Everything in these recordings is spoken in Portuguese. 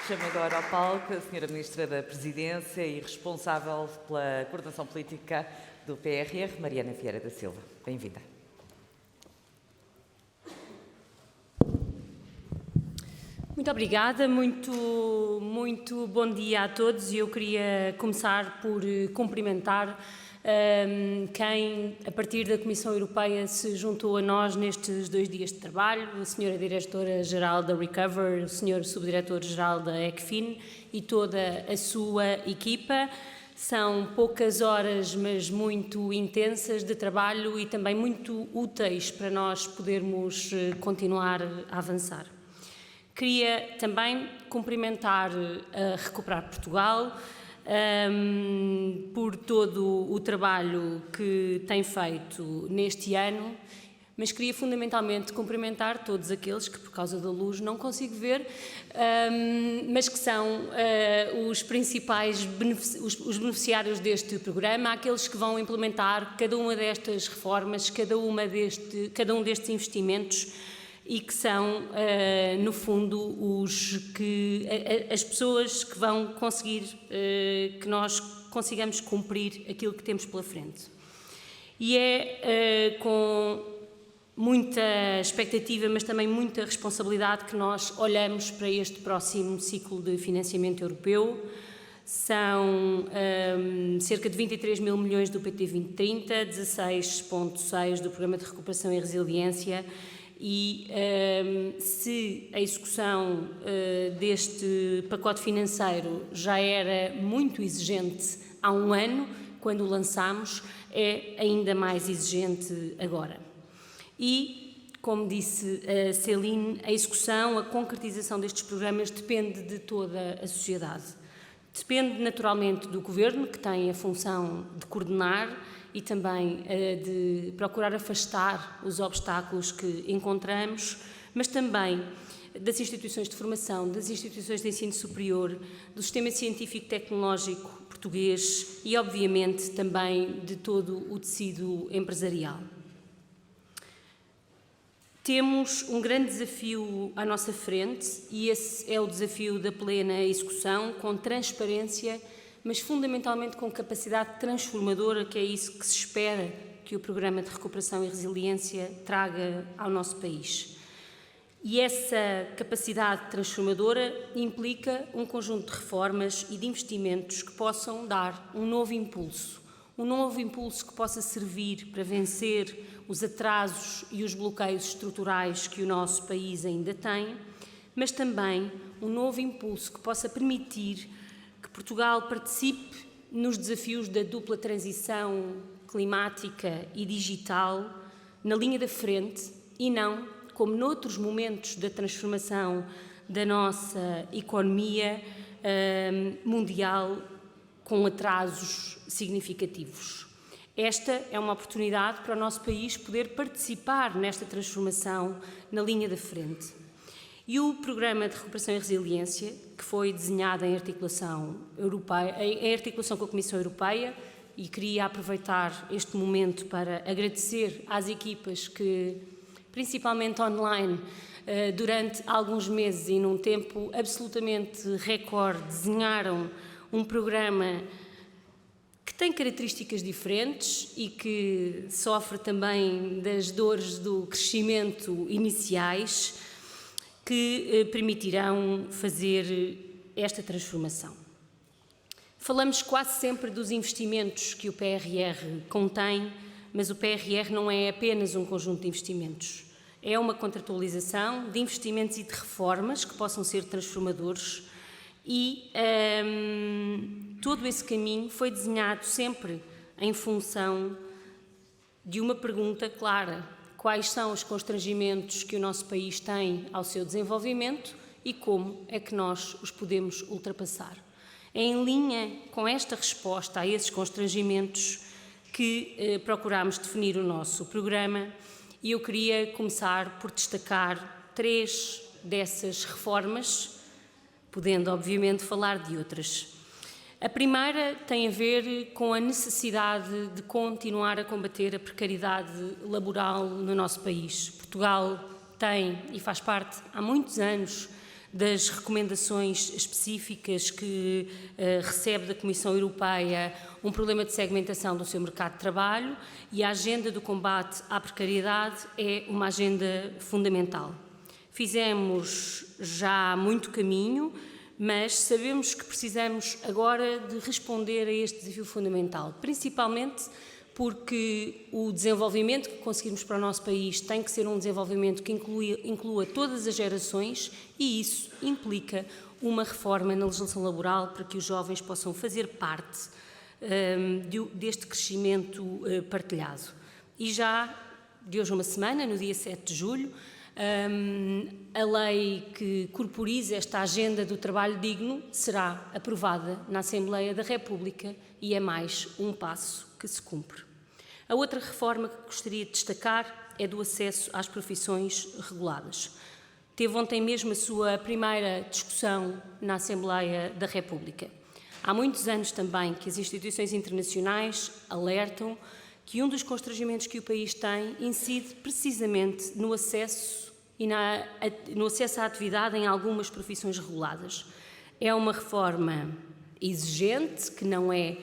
Chamo agora ao palco a Sra. Ministra da Presidência e responsável pela coordenação política do PRR, Mariana Vieira da Silva. Bem-vinda. Muito obrigada, muito bom dia a todos e eu queria começar por cumprimentar quem, a partir da Comissão Europeia, se juntou a nós nestes 2 dias de trabalho, a Sra. Diretora-Geral da Recover, o Sr. Subdiretor-Geral da ECFIN e toda a sua equipa. São poucas horas, mas muito intensas de trabalho e também muito úteis para nós podermos continuar a avançar. Queria também cumprimentar a Recuperar Portugal por todo o trabalho que tem feito neste ano, mas queria fundamentalmente cumprimentar todos aqueles que, por causa da luz, não consigo ver, mas que são os principais os beneficiários deste programa, aqueles que vão implementar cada uma destas reformas, cada um destes investimentos, e que são, no fundo, as pessoas que vão conseguir que nós consigamos cumprir aquilo que temos pela frente. E é com muita expectativa, mas também muita responsabilidade que nós olhamos para este próximo ciclo de financiamento europeu. São cerca de 23 mil milhões do PT 2030, 16,6 do Programa de Recuperação e Resiliência, e se a execução deste pacote financeiro já era muito exigente há um ano, quando o lançámos, é ainda mais exigente agora. E, como disse a Céline, a execução, a concretização destes programas depende de toda a sociedade. Depende naturalmente do Governo, que tem a função de coordenar e também de procurar afastar os obstáculos que encontramos, mas também das instituições de formação, das instituições de ensino superior, do sistema científico e tecnológico português e, obviamente, também de todo o tecido empresarial. Temos um grande desafio à nossa frente e esse é o desafio da plena execução, com transparência, mas fundamentalmente com capacidade transformadora, que é isso que se espera que o Programa de Recuperação e Resiliência traga ao nosso país. E essa capacidade transformadora implica um conjunto de reformas e de investimentos que possam dar um novo impulso que possa servir para vencer os atrasos e os bloqueios estruturais que o nosso país ainda tem, mas também um novo impulso que possa permitir que Portugal participe nos desafios da dupla transição climática e digital na linha da frente e não, como noutros momentos da transformação da nossa economia mundial, com atrasos significativos. Esta é uma oportunidade para o nosso país poder participar nesta transformação na linha da frente. E o Programa de Recuperação e Resiliência, que foi desenhado em articulação com a Comissão Europeia, e queria aproveitar este momento para agradecer às equipas que, principalmente online, durante alguns meses e num tempo absolutamente recorde, desenharam um programa que tem características diferentes e que sofre também das dores do crescimento iniciais, que permitirão fazer esta transformação. Falamos quase sempre dos investimentos que o PRR contém, mas o PRR não é apenas um conjunto de investimentos. É uma contratualização de investimentos e de reformas que possam ser transformadores e todo esse caminho foi desenhado sempre em função de uma pergunta clara: quais são os constrangimentos que o nosso país tem ao seu desenvolvimento e como é que nós os podemos ultrapassar. É em linha com esta resposta a esses constrangimentos que procuramos definir o nosso programa e eu queria começar por destacar 3 dessas reformas, podendo obviamente falar de outras. A primeira tem a ver com a necessidade de continuar a combater a precariedade laboral no nosso país. Portugal tem e faz parte há muitos anos das recomendações específicas que recebe da Comissão Europeia um problema de segmentação do seu mercado de trabalho, e a agenda do combate à precariedade é uma agenda fundamental. Fizemos já muito caminho, mas sabemos que precisamos agora de responder a este desafio fundamental, principalmente porque o desenvolvimento que conseguirmos para o nosso país tem que ser um desenvolvimento que inclua todas as gerações, e isso implica uma reforma na legislação laboral para que os jovens possam fazer parte deste crescimento partilhado. E já de hoje a uma semana, no dia 7 de julho, a lei que corporiza esta agenda do trabalho digno será aprovada na Assembleia da República, e é mais um passo que se cumpre. A outra reforma que gostaria de destacar é do acesso às profissões reguladas. Teve ontem mesmo a sua primeira discussão na Assembleia da República. Há muitos anos também que as instituições internacionais alertam que um dos constrangimentos que o país tem incide precisamente no acesso à atividade em algumas profissões reguladas. É uma reforma exigente, que não é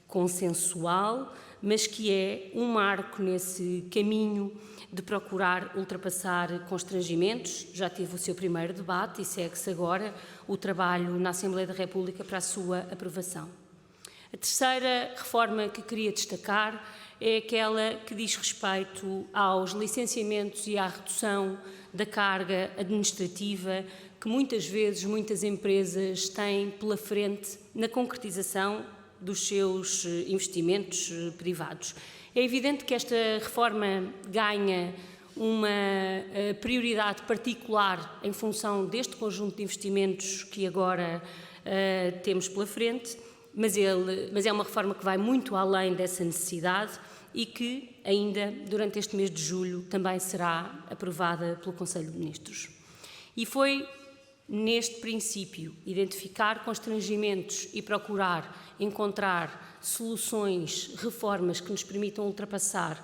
consensual, mas que é um marco nesse caminho de procurar ultrapassar constrangimentos. Já teve o seu primeiro debate e segue-se agora o trabalho na Assembleia da República para a sua aprovação. A terceira reforma que queria destacar é aquela que diz respeito aos licenciamentos e à redução da carga administrativa que muitas vezes muitas empresas têm pela frente na concretização dos seus investimentos privados. É evidente que esta reforma ganha uma prioridade particular em função deste conjunto de investimentos que agora temos pela frente, mas é uma reforma que vai muito além dessa necessidade e que ainda durante este mês de julho também será aprovada pelo Conselho de Ministros. E foi neste princípio, identificar constrangimentos e procurar encontrar soluções, reformas que nos permitam ultrapassar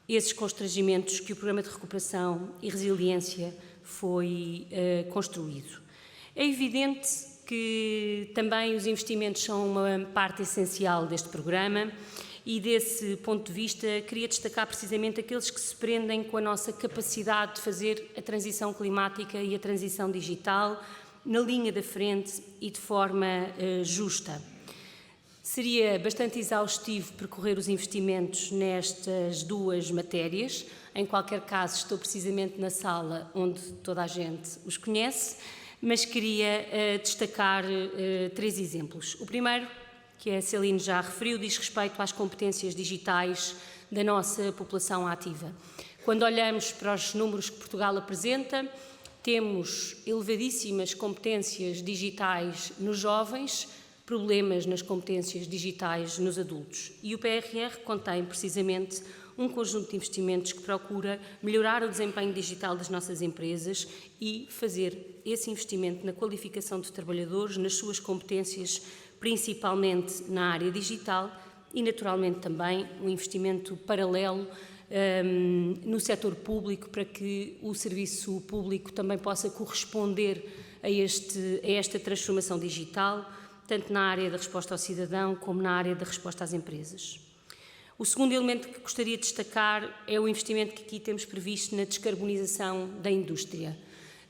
esses constrangimentos, que o Programa de Recuperação e Resiliência foi construído. É evidente que também os investimentos são uma parte essencial deste programa, e desse ponto de vista queria destacar precisamente aqueles que se prendem com a nossa capacidade de fazer a transição climática e a transição digital na linha da frente e de forma justa. Seria bastante exaustivo percorrer os investimentos nestas duas matérias. Em qualquer caso, estou precisamente na sala onde toda a gente os conhece, mas queria destacar 3 exemplos. O primeiro, que a Celine já referiu, diz respeito às competências digitais da nossa população ativa. Quando olhamos para os números que Portugal apresenta, temos elevadíssimas competências digitais nos jovens, problemas nas competências digitais nos adultos. E o PRR contém precisamente um conjunto de investimentos que procura melhorar o desempenho digital das nossas empresas e fazer esse investimento na qualificação dos trabalhadores, nas suas competências, principalmente na área digital, e naturalmente também um investimento paralelo no setor público, para que o serviço público também possa corresponder a esta transformação digital, tanto na área da resposta ao cidadão como na área da resposta às empresas. O segundo elemento que gostaria de destacar é o investimento que aqui temos previsto na descarbonização da indústria.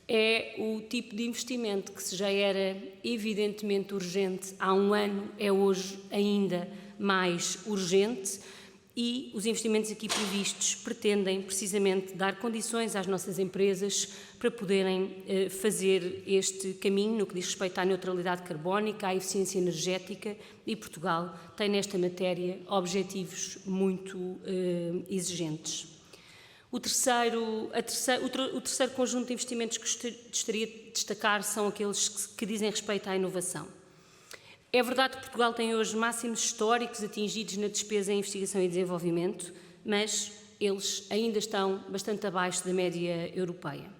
É o tipo de investimento que, se já era evidentemente urgente há um ano, é hoje ainda mais urgente, e os investimentos aqui previstos pretendem precisamente dar condições às nossas empresas para poderem fazer este caminho no que diz respeito à neutralidade carbónica, à eficiência energética, e Portugal tem nesta matéria objetivos muito exigentes. O terceiro conjunto de investimentos que gostaria de destacar são aqueles que dizem respeito à inovação. É verdade que Portugal tem hoje máximos históricos atingidos na despesa em investigação e desenvolvimento, mas eles ainda estão bastante abaixo da média europeia.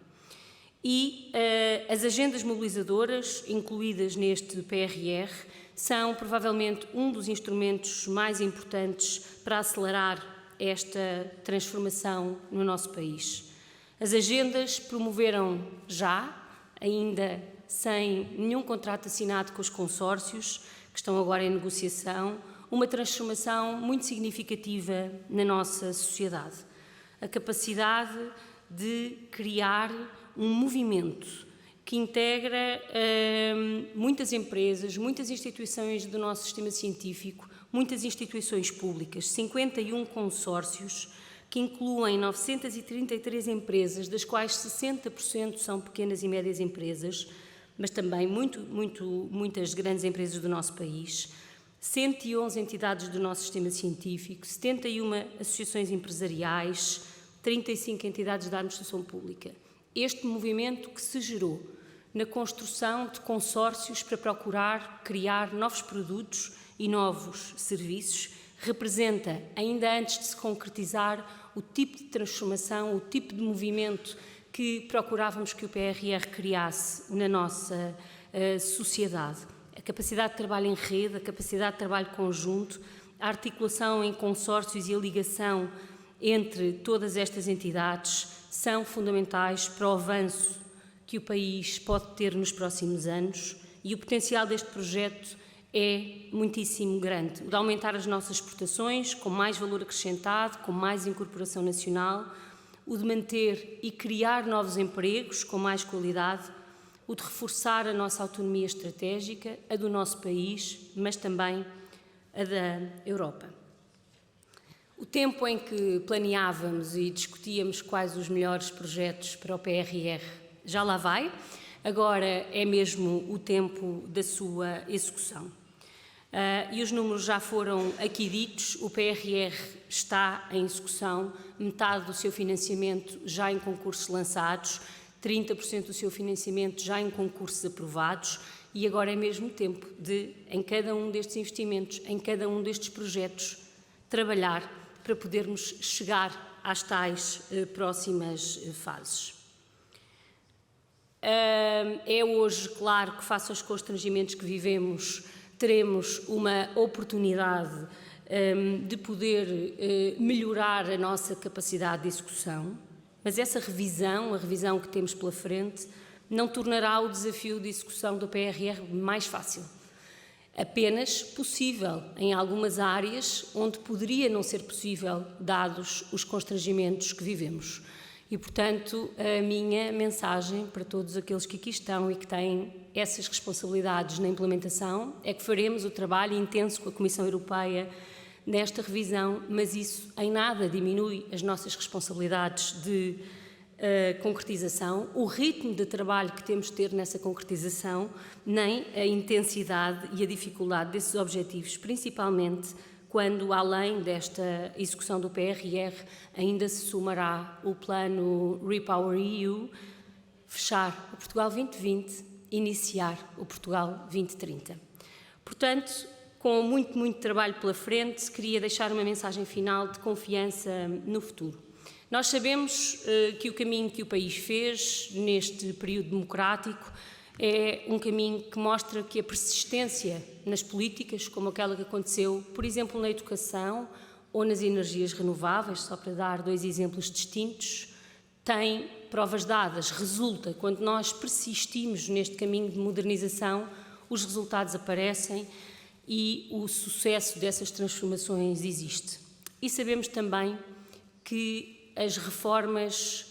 E as agendas mobilizadoras incluídas neste PRR são provavelmente um dos instrumentos mais importantes para acelerar esta transformação no nosso país. As agendas promoveram já, ainda sem nenhum contrato assinado com os consórcios, que estão agora em negociação, uma transformação muito significativa na nossa sociedade. A capacidade de criar um movimento que integra muitas empresas, muitas instituições do nosso sistema científico, muitas instituições públicas, 51 consórcios, que incluem 933 empresas, das quais 60% são pequenas e médias empresas, mas também muitas grandes empresas do nosso país, 111 entidades do nosso sistema científico, 71 associações empresariais, 35 entidades da administração pública. Este movimento que se gerou na construção de consórcios para procurar criar novos produtos e novos serviços representa, ainda antes de se concretizar, o tipo de transformação, o tipo de movimento que procurávamos que o PRR criasse na nossa sociedade. A capacidade de trabalho em rede, a capacidade de trabalho conjunto, a articulação em consórcios e a ligação entre todas estas entidades são fundamentais para o avanço que o país pode ter nos próximos anos, e o potencial deste projeto é muitíssimo grande. O de aumentar as nossas exportações com mais valor acrescentado, com mais incorporação nacional, o de manter e criar novos empregos com mais qualidade, o de reforçar a nossa autonomia estratégica, a do nosso país, mas também a da Europa. O tempo em que planeávamos e discutíamos quais os melhores projetos para o PRR já lá vai, agora é mesmo o tempo da sua execução. E os números já foram aqui ditos, o PRR está em execução, metade do seu financiamento já em concursos lançados, 30% do seu financiamento já em concursos aprovados, e agora é mesmo tempo de, em cada um destes investimentos, em cada um destes projetos, trabalhar para podermos chegar às tais próximas fases. É hoje, claro, que face aos constrangimentos que vivemos, teremos uma oportunidade de poder melhorar a nossa capacidade de execução, mas essa revisão, a revisão que temos pela frente, não tornará o desafio de execução do PRR mais fácil. Apenas possível em algumas áreas onde poderia não ser possível, dados os constrangimentos que vivemos. E, portanto, a minha mensagem para todos aqueles que aqui estão e que têm essas responsabilidades na implementação é que faremos o trabalho intenso com a Comissão Europeia nesta revisão, mas isso em nada diminui as nossas responsabilidades de concretização, o ritmo de trabalho que temos de ter nessa concretização, nem a intensidade e a dificuldade desses objetivos, principalmente quando, além desta execução do PRR, ainda se somará o plano REPowerEU, fechar o Portugal 2020, iniciar o Portugal 2030. Portanto, com muito trabalho pela frente, queria deixar uma mensagem final de confiança no futuro. Nós sabemos que o caminho que o país fez neste período democrático é um caminho que mostra que a persistência nas políticas, como aquela que aconteceu, por exemplo, na educação ou nas energias renováveis, só para dar dois exemplos distintos, tem provas dadas, resulta. Quando nós persistimos neste caminho de modernização, os resultados aparecem e o sucesso dessas transformações existe. E sabemos também que as reformas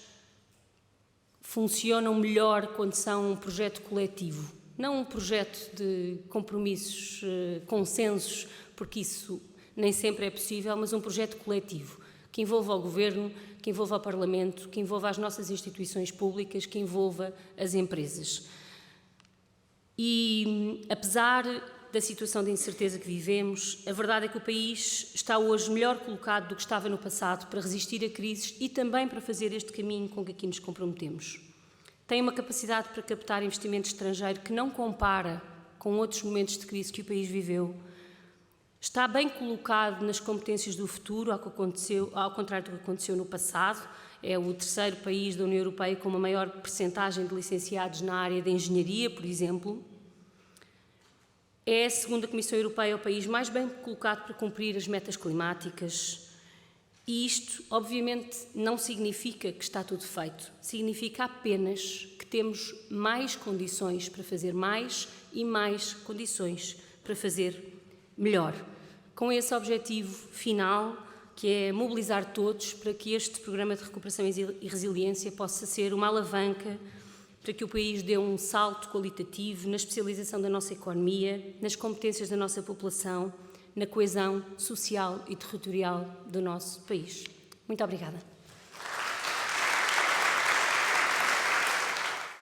funcionam melhor quando são um projeto coletivo, não um projeto de compromissos, consensos, porque isso nem sempre é possível, mas um projeto coletivo, que envolva o Governo, que envolva o Parlamento, que envolva as nossas instituições públicas, que envolva as empresas. E, apesar da situação de incerteza que vivemos, a verdade é que o país está hoje melhor colocado do que estava no passado para resistir a crises e também para fazer este caminho com que aqui nos comprometemos. Tem uma capacidade para captar investimento estrangeiro que não compara com outros momentos de crise que o país viveu. Está bem colocado nas competências do futuro, ao contrário do que aconteceu no passado. É o terceiro país da União Europeia com uma maior percentagem de licenciados na área da engenharia, por exemplo. É, segundo a Comissão Europeia, o país mais bem colocado para cumprir as metas climáticas E isto, obviamente, não significa que está tudo feito. Significa apenas que temos mais condições para fazer mais e mais condições para fazer melhor. Com esse objetivo final, que é mobilizar todos para que este programa de recuperação e resiliência possa ser uma alavanca para que o país dê um salto qualitativo na especialização da nossa economia, nas competências da nossa população, na coesão social e territorial do nosso país. Muito obrigada.